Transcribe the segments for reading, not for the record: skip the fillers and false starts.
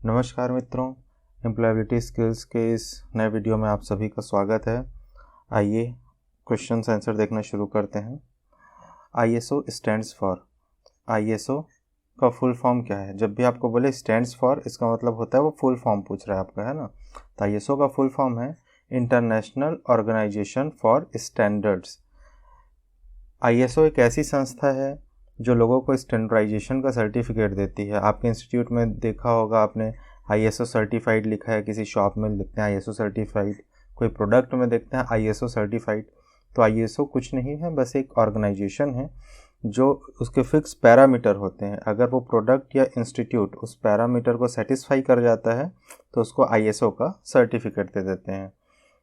नमस्कार मित्रों, employability skills के इस नए वीडियो में आप सभी का स्वागत है। आइए क्वेश्चन आंसर देखना शुरू करते हैं। ISO स्टैंड्स फॉर, ISO का फुल फॉर्म क्या है? जब भी आपको बोले स्टैंड्स फॉर, इसका मतलब होता है वो फुल फॉर्म पूछ रहा है आपका, है ना। तो ISO का फुल फॉर्म है international organisation for standards. ISO एक ऐसी संस्था है जो लोगों को स्टैंडर्डाइजेशन का सर्टिफिकेट देती है। आपके इंस्टीट्यूट में देखा होगा आपने, ISO सर्टिफाइड लिखा है, किसी शॉप में लिखते हैं ISO सर्टिफाइड, कोई प्रोडक्ट में देखते हैं ISO सर्टिफाइड। तो ISO कुछ नहीं है, बस एक ऑर्गेनाइजेशन है जो उसके फिक्स पैरामीटर होते हैं। अगर वो प्रोडक्ट या इंस्टीट्यूट उस पैरामीटर को सेटिस्फाई कर जाता है तो उसको ISO का सर्टिफिकेट दे देते हैं।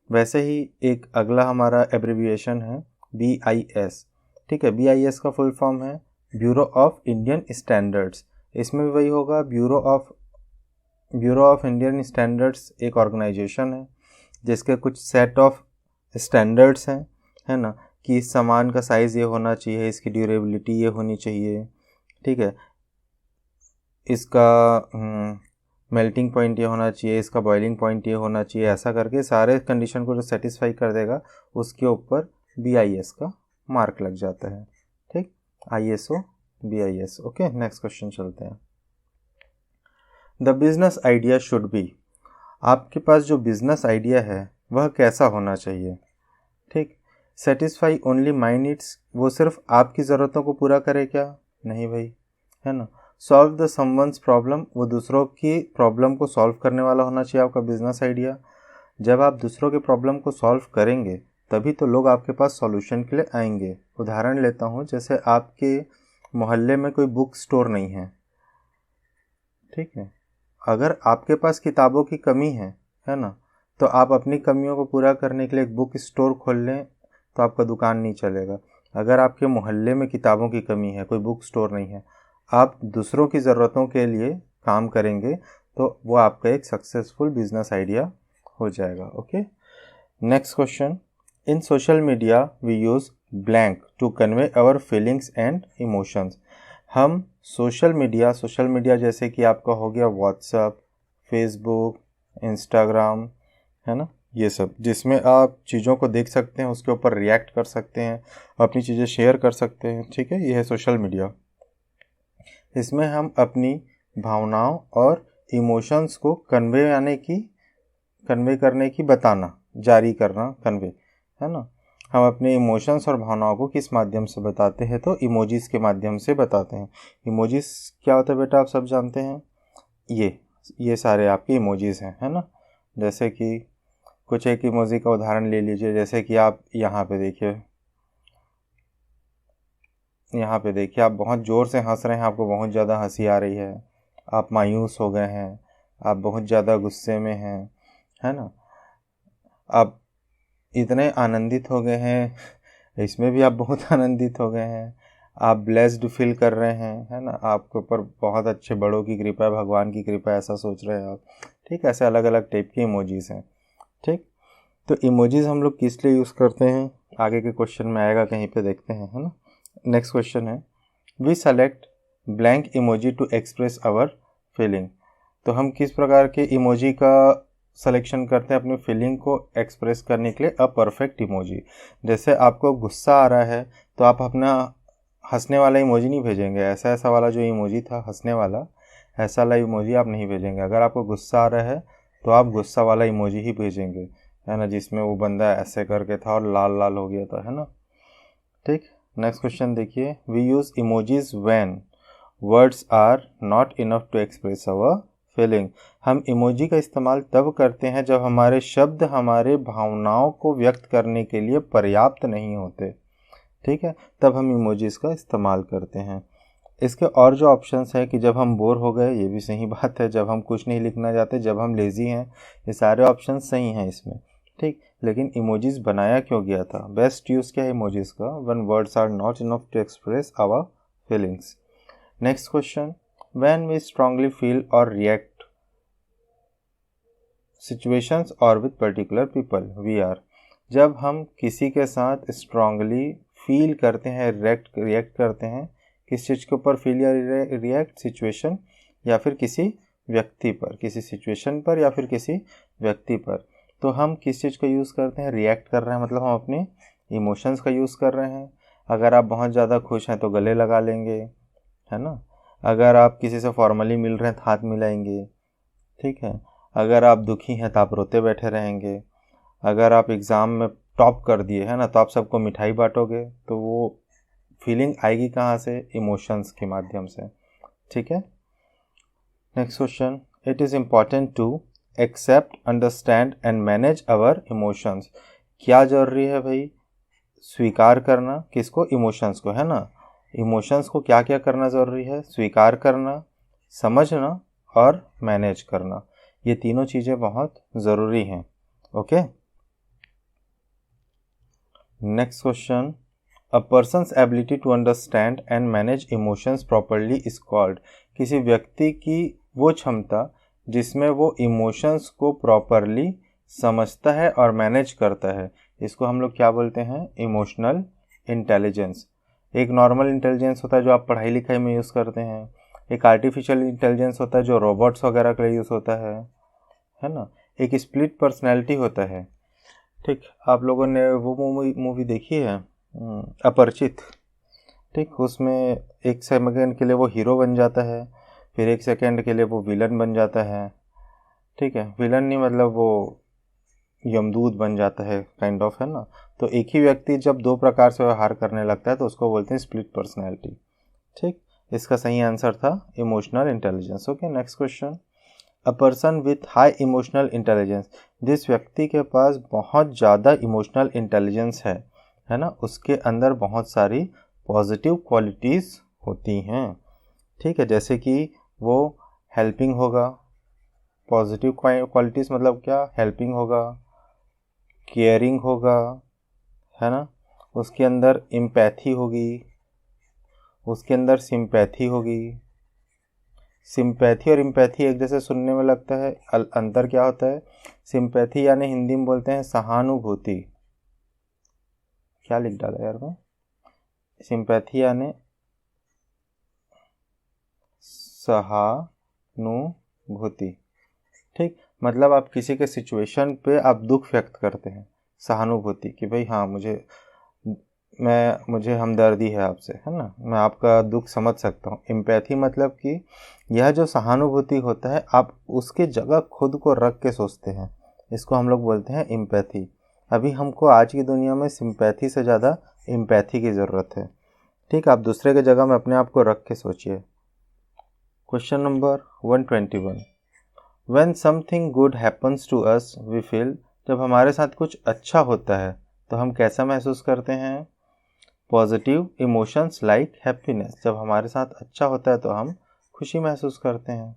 वैसे ही एक अगला हमारा एब्रिविएशन है BIS। ठीक है, BIS का फुल फॉर्म है ब्यूरो ऑफ इंडियन स्टैंडर्ड्स। इसमें भी वही होगा, ब्यूरो ऑफ इंडियन स्टैंडर्ड्स एक ऑर्गेनाइजेशन है जिसके कुछ सेट ऑफ स्टैंडर्ड्स हैं, है ना, कि इस सामान का साइज़ ये होना चाहिए, इसकी ड्यूरेबिलिटी ये होनी चाहिए, ठीक है, इसका मेल्टिंग पॉइंट ये होना चाहिए, इसका बॉइलिंग पॉइंट ये होना चाहिए। ऐसा करके सारे कंडीशन को जो सेटिस्फाई कर देगा उसके ऊपर BIS का मार्क लग जाता है। ठीक, ISO BIS। Okay, next question चलते हैं। The business idea should be, आपके पास जो बिजनेस आइडिया है वह कैसा होना चाहिए? ठीक, सेटिस्फाई ओनली माई नीड्स, वो सिर्फ आपकी ज़रूरतों को पूरा करे क्या? नहीं भाई, है ना। सॉल्व द समवंस प्रॉब्लम, वो दूसरों की प्रॉब्लम को सॉल्व करने वाला होना चाहिए आपका बिजनेस आइडिया। जब आप दूसरों के प्रॉब्लम को सॉल्व करेंगे तभी तो लोग आपके पास सॉल्यूशन के लिए आएंगे। उदाहरण लेता हूँ, जैसे आपके मोहल्ले में कोई बुक स्टोर नहीं है, ठीक है, अगर आपके पास किताबों की कमी है ना, तो आप अपनी कमियों को पूरा करने के लिए एक बुक स्टोर खोल लें तो आपका दुकान नहीं चलेगा। अगर आपके मोहल्ले में किताबों की कमी है, कोई बुक स्टोर नहीं है, आप दूसरों की ज़रूरतों के लिए काम करेंगे तो वो आपका एक सक्सेसफुल बिजनेस आइडिया हो जाएगा। Okay, next question. In social media we use blank to convey our feelings and emotions. हम सोशल मीडिया जैसे कि आपका हो गया व्हाट्सएप, फेसबुक, इंस्टाग्राम, है ना, ये सब जिसमें आप चीज़ों को देख सकते हैं, उसके ऊपर रिएक्ट कर सकते हैं, अपनी चीज़ें शेयर कर सकते हैं। ठीक है, ये है सोशल मीडिया। इसमें हम अपनी भावनाओं और इमोशंस को कन्वे करने की बताना, जारी करना, कन्वे, है ना। हम अपने इमोशंस और भावनाओं को किस माध्यम से बताते हैं? तो इमोजीज के माध्यम से बताते हैं। इमोजीज क्या होता है बेटा, आप सब जानते हैं। ये सारे आपके इमोजीज हैं, है ना। जैसे कि कुछ एक इमोजी का उदाहरण ले लीजिए, जैसे कि आप यहाँ पे देखिए, आप बहुत ज़ोर से हंस रहे हैं, आपको बहुत ज़्यादा हंसी आ रही है, आप मायूस हो गए हैं, आप बहुत ज़्यादा गुस्से में हैं, है ना, आप इतने आनंदित हो गए हैं, इसमें भी आप बहुत आनंदित हो गए हैं, आप ब्लेस्ड फील कर रहे हैं, है ना, आपके ऊपर बहुत अच्छे बड़ों की कृपा है, भगवान की कृपा है, ऐसा सोच रहे हैं आप। ठीक, ऐसे अलग अलग टाइप के इमोजीज हैं। ठीक, तो इमोजीज हम लोग किस लिए यूज़ करते हैं आगे के क्वेश्चन में आएगा, कहीं पे देखते हैं, है ना। नेक्स्ट क्वेश्चन है, we select blank emoji to express our feeling. तो हम किस प्रकार के इमोजी का सिलेक्शन करते हैं अपनी फीलिंग को एक्सप्रेस करने के लिए? A perfect emoji. जैसे आपको गुस्सा आ रहा है तो आप अपना हंसने वाला इमोजी नहीं भेजेंगे, ऐसा वाला जो इमोजी था हंसने वाला, ऐसा वाला इमोजी आप नहीं भेजेंगे। अगर आपको गुस्सा आ रहा है तो आप गुस्सा वाला इमोजी ही भेजेंगे, है ना, जिसमें वो बंदा ऐसे करके था और लाल लाल हो गया था, है ना। ठीक, नेक्स्ट क्वेश्चन देखिए, we use emojis when words are not enough to express our feeling. हम इमोजी का इस्तेमाल तब करते हैं जब हमारे शब्द हमारे भावनाओं को व्यक्त करने के लिए पर्याप्त नहीं होते। ठीक है, तब हम इमोजीज का इस्तेमाल करते हैं। इसके और जो ऑप्शंस है कि जब हम बोर हो गए, ये भी सही बात है, जब हम कुछ नहीं लिखना चाहते, जब हम लेज़ी हैं, ये सारे ऑप्शन सही हैं इसमें। ठीक, लेकिन इमोजीज बनाया क्यों गया था? बेस्ट यूज़ क्या है इमोजीज का? When words are not enough to express our feelings. Next question, when we strongly feel or react situations or with particular people, we are. जब हम किसी के साथ स्ट्रांगली फील करते हैं, रिएक्ट करते हैं, किस चीज़ के ऊपर फील या रिएक्ट? सिचुएशन या फिर किसी व्यक्ति पर, किसी सिचुएशन पर या फिर किसी व्यक्ति पर, तो हम किस चीज़ का यूज़ करते हैं? रिएक्ट कर रहे हैं, मतलब हम अपने इमोशंस का यूज़ कर रहे हैं। अगर आप बहुत ज़्यादा खुश हैं तो गले लगा लेंगे, है ना। अगर आप किसी से फॉर्मली मिल रहे हैं तो हाथ मिलाएंगे, ठीक है। अगर आप दुखी हैं तो आप रोते बैठे रहेंगे। अगर आप एग्ज़ाम में टॉप कर दिए है ना, तो आप सबको मिठाई बांटोगे। तो वो फीलिंग आएगी कहाँ से? इमोशंस के माध्यम से, ठीक है। Next question, it is important to accept, understand and manage our emotions. क्या जरूरी है भाई? स्वीकार करना, किसको? इमोशंस को, है ना। इमोशंस को क्या क्या करना ज़रूरी है? स्वीकार करना, समझना और मैनेज करना। ये तीनों चीज़ें बहुत ज़रूरी हैं। Okay. Next question, a person's ability to understand and manage emotions properly is called. किसी व्यक्ति की वो क्षमता जिसमें वो इमोशंस को प्रॉपरली समझता है और मैनेज करता है, इसको हम लोग क्या बोलते हैं? Emotional intelligence. एक नॉर्मल इंटेलिजेंस होता है जो आप पढ़ाई लिखाई में यूज़ करते हैं। एक आर्टिफिशियल इंटेलिजेंस होता है जो रोबोट्स वगैरह के लिए यूज़ होता है ना। एक स्प्लिट पर्सनैलिटी होता है, ठीक। आप लोगों ने वो मूवी देखी है अपरिचित, ठीक। उसमें एक सेकंड के लिए वो हीरो बन जाता है, फिर एक सेकंड के लिए वो विलन बन जाता है, ठीक है। विलन नहीं, मतलब वो यमदूत बन जाता है, काइंड ऑफ, है ना। तो एक ही व्यक्ति जब दो प्रकार से व्यवहार करने लगता है तो उसको बोलते हैं स्प्लिट पर्सनैलिटी, ठीक। इसका सही आंसर था emotional intelligence. Okay, next question, a person with high emotional intelligence. जिस व्यक्ति के पास बहुत ज़्यादा इमोशनल इंटेलिजेंस है ना, उसके अंदर बहुत सारी पॉजिटिव क्वालिटीज़ होती हैं, ठीक है। जैसे कि वो हेल्पिंग होगा। पॉजिटिव क्वालिटीज़ मतलब क्या? हेल्पिंग होगा, केयरिंग होगा, है ना। उसके अंदर एम्पैथी होगी, उसके अंदर सिंपैथी होगी। सिंपैथी और एम्पैथी एक जैसे सुनने में लगता है, अंतर क्या होता है? सिंपैथी यानी हिंदी में बोलते हैं सहानुभूति। क्या लिख डाला यार मैं? सिंपैथी यानी सहानुभूति, ठीक। मतलब आप किसी के सिचुएशन पे आप दुख व्यक्त करते हैं, सहानुभूति कि भाई हाँ, मुझे हमदर्दी है आपसे, है ना, मैं आपका दुख समझ सकता हूँ। एम्पैथी मतलब कि यह जो सहानुभूति होता है, आप उसके जगह खुद को रख के सोचते हैं, इसको हम लोग बोलते हैं एम्पैथी। अभी हमको आज की दुनिया में सिंपैथी से ज़्यादा एम्पैथी की ज़रूरत है, ठीक। आप दूसरे के जगह में अपने आप को रख के सोचिए। Question number 121, when something good happens to us we feel. जब हमारे साथ कुछ अच्छा होता है तो हम कैसा महसूस करते हैं? Positive emotions like happiness. जब हमारे साथ अच्छा होता है तो हम खुशी महसूस करते हैं।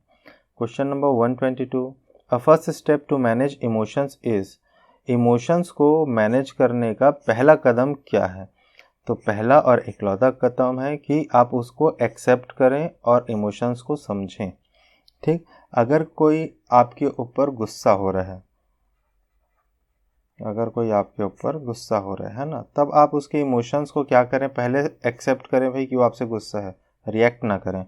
Question number 122, a first step to manage emotions is. Emotions को मैनेज करने का पहला कदम क्या है? तो पहला और इकलौता कदम है कि आप उसको एक्सेप्ट करें और इमोशंस को समझें, ठीक। अगर कोई आपके ऊपर गुस्सा हो रहा है, है ना, तब आप उसके इमोशंस को क्या करें? पहले एक्सेप्ट करें भाई कि वो आपसे गुस्सा है, रिएक्ट ना करें,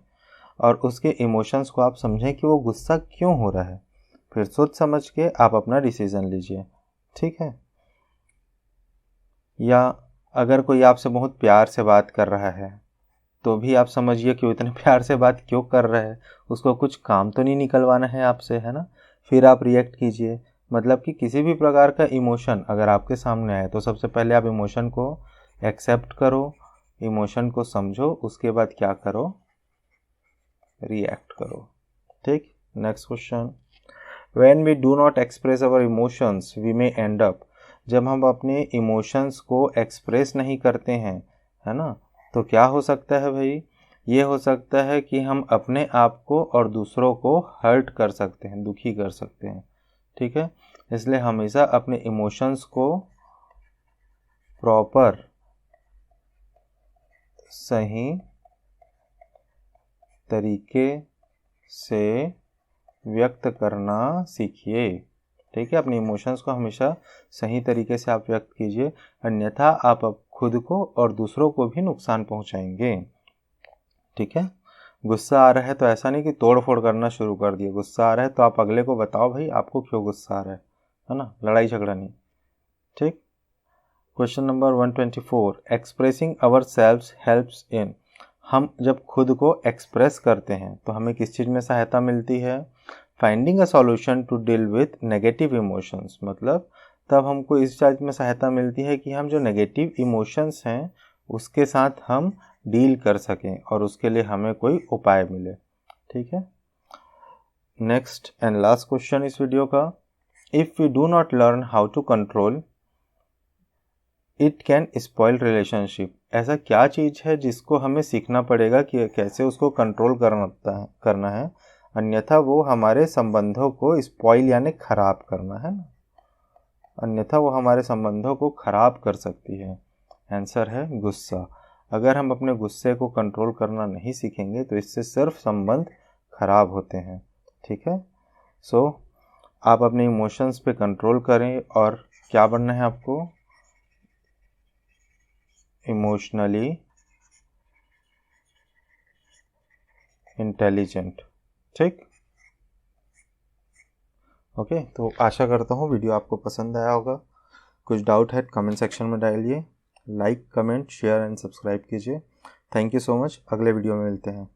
और उसके इमोशंस को आप समझें कि वो गुस्सा क्यों हो रहा है। फिर सोच समझ के आप अपना डिसीजन लीजिए, ठीक है। या अगर कोई आपसे बहुत प्यार से बात कर रहा है तो भी आप समझिए कि वो इतने प्यार से बात क्यों कर रहा है, उसको कुछ काम तो नहीं निकलवाना है आपसे, है ना। फिर आप रिएक्ट कीजिए। मतलब कि किसी भी प्रकार का इमोशन अगर आपके सामने आए तो सबसे पहले आप इमोशन को एक्सेप्ट करो, इमोशन को समझो, उसके बाद क्या करो? रिएक्ट करो, ठीक। Next question, when we do not express our emotions we may end up. जब हम अपने इमोशंस को एक्सप्रेस नहीं करते हैं, है ना, तो क्या हो सकता है भाई? ये हो सकता है कि हम अपने आप को और दूसरों को हर्ट कर सकते हैं, दुखी कर सकते हैं, ठीक है। इसलिए हमेशा अपने इमोशंस को प्रॉपर सही तरीके से व्यक्त करना सीखिए, ठीक है। अपने इमोशंस को हमेशा सही तरीके से आप व्यक्त कीजिए, अन्यथा आप खुद को और दूसरों को भी नुकसान पहुंचाएंगे, ठीक है। गुस्सा आ रहा है तो ऐसा नहीं कि तोड़ फोड़ करना शुरू कर दिए। गुस्सा आ रहा है तो आप अगले को बताओ भाई आपको क्यों गुस्सा आ रहा है ना, लड़ाई झगड़ा नहीं। ठीक। Question number 124, expressing our selves helps in. हम जब खुद को एक्सप्रेस करते हैं तो हमें किस चीज़ में सहायता मिलती है? Finding a solution to deal with negative emotions. मतलब तब हमको इस चीज़ में सहायता मिलती है कि हम जो नेगेटिव इमोशंस हैं उसके साथ हम डील कर सकें और उसके लिए हमें कोई उपाय मिले। ठीक है। नेक्स्ट एंड लास्ट क्वेश्चन इस वीडियो का, if we do not learn how to control it can spoil relationship. ऐसा क्या चीज़ है जिसको हमें सीखना पड़ेगा कि कैसे उसको कंट्रोल करना है, अन्यथा वो हमारे संबंधों को स्पॉइल यानी खराब करना है ना, अन्यथा वो हमारे संबंधों को खराब कर सकती है। आंसर है गुस्सा। अगर हम अपने गुस्से को कंट्रोल करना नहीं सीखेंगे तो इससे सिर्फ संबंध खराब होते हैं। ठीक है। सो आप अपने इमोशंस पे कंट्रोल करें और क्या बनना है आपको? Emotionally intelligent. ठीक। ओके, तो आशा करता हूँ वीडियो आपको पसंद आया होगा। कुछ डाउट है कमेंट सेक्शन में डालिए। Like, comment, share and subscribe कीजिए। Thank you so much. अगले वीडियो में मिलते हैं।